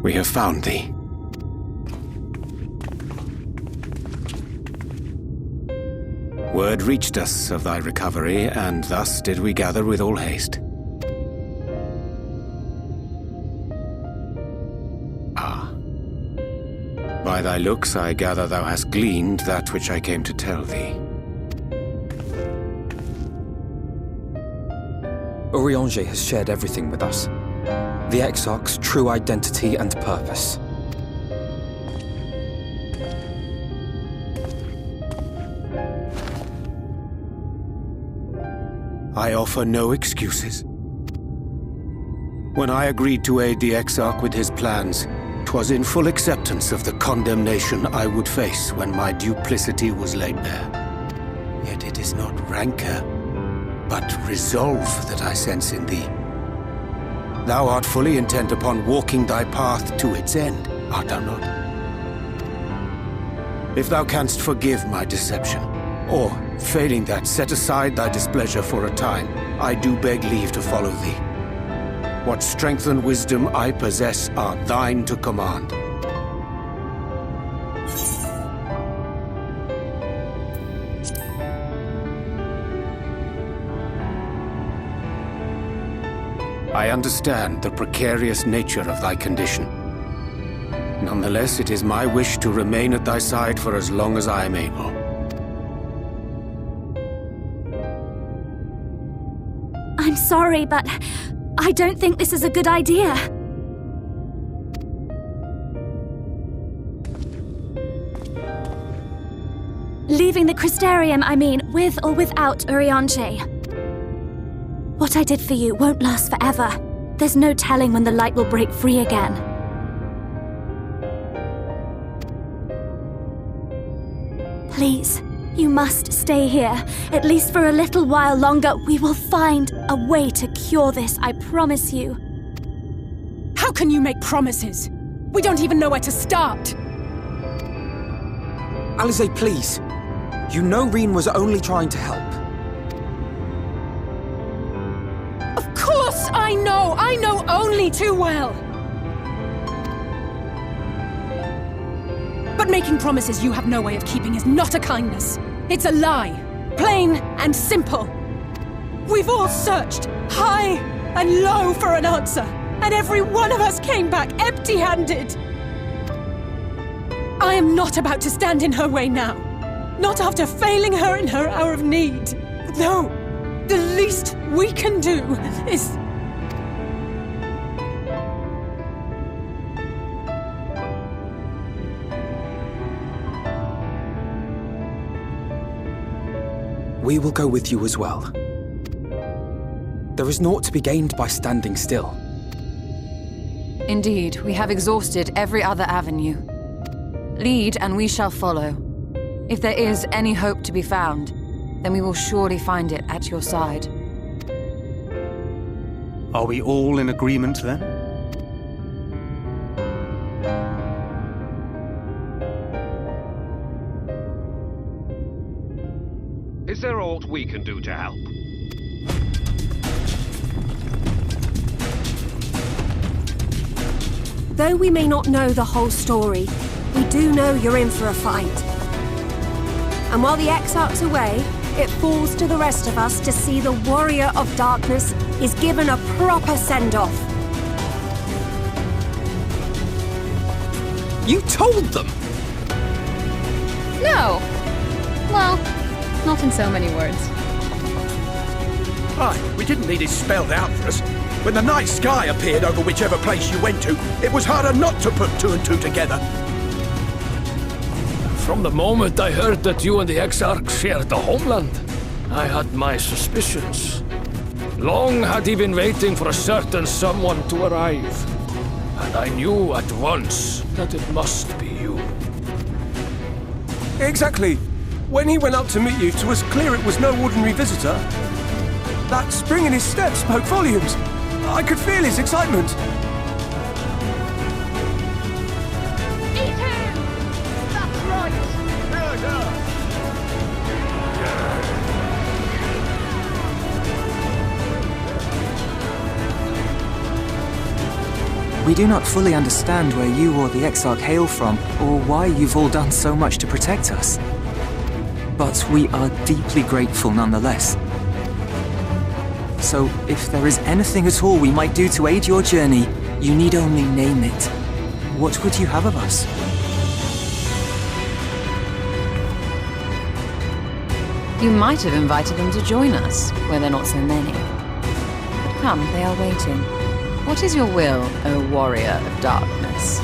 We have found thee. Word reached us of thy recovery, and thus did we gather with all haste. Ah. By thy looks I gather thou hast gleaned that which I came to tell thee. Urianger has shared everything with us. The Exarch's true identity and purpose. I offer no excuses. When I agreed to aid the Exarch with his plans, 'twas in full acceptance of the condemnation I would face when my duplicity was laid bare. Yet it is not rancor, but resolve that I sense in thee. Thou art fully intent upon walking thy path to its end, art thou not? If thou canst forgive my deception, or, failing that, set aside thy displeasure for a time, I do beg leave to follow thee. What strength and wisdom I possess are thine to command. I understand the precarious nature of thy condition. Nonetheless, it is my wish to remain at thy side for as long as I am able. I'm sorry, but I don't think this is a good idea. Leaving the Crystarium, I mean, with or without Urianger. What I did for you won't last forever. There's no telling when the light will break free again. Please. You must stay here, at least for a little while longer. We will find a way to cure this, I promise you. How can you make promises? We don't even know where to start. Alize, please. You know Reen was only trying to help. Of course I know! I know only too well! But making promises you have no way of keeping is not a kindness. It's a lie. Plain and simple. We've all searched, high and low, for an answer, and every one of us came back empty-handed. I am not about to stand in her way now. Not after failing her in her hour of need. No, the least we can do is... We will go with you as well. There is naught to be gained by standing still. Indeed, we have exhausted every other avenue. Lead, and we shall follow. If there is any hope to be found, then we will surely find it at your side. Are we all in agreement, then? Is there aught we can do to help? Though we may not know the whole story, we do know you're in for a fight. And while the Exarch's away, it falls to the rest of us to see the Warrior of Darkness is given a proper send-off. You told them! No! Well, not in so many words. Aye, we didn't need it spelled out for us. When the night sky appeared over whichever place you went to, it was harder not to put two and two together. From the moment I heard that you and the Exarch shared the homeland, I had my suspicions. Long had he been waiting for a certain someone to arrive, and I knew at once that it must be you. Exactly. When he went up to meet you, it was clear it was no ordinary visitor. That spring in his step spoke volumes. I could feel his excitement. Eat him! That's right! Murder! We do not fully understand where you or the Exarch hail from, or why you've all done so much to protect us. But we are deeply grateful nonetheless. So, if there is anything at all we might do to aid your journey, you need only name it. What would you have of us? You might have invited them to join us, where there are not so many. But come, they are waiting. What is your will, O warrior of darkness?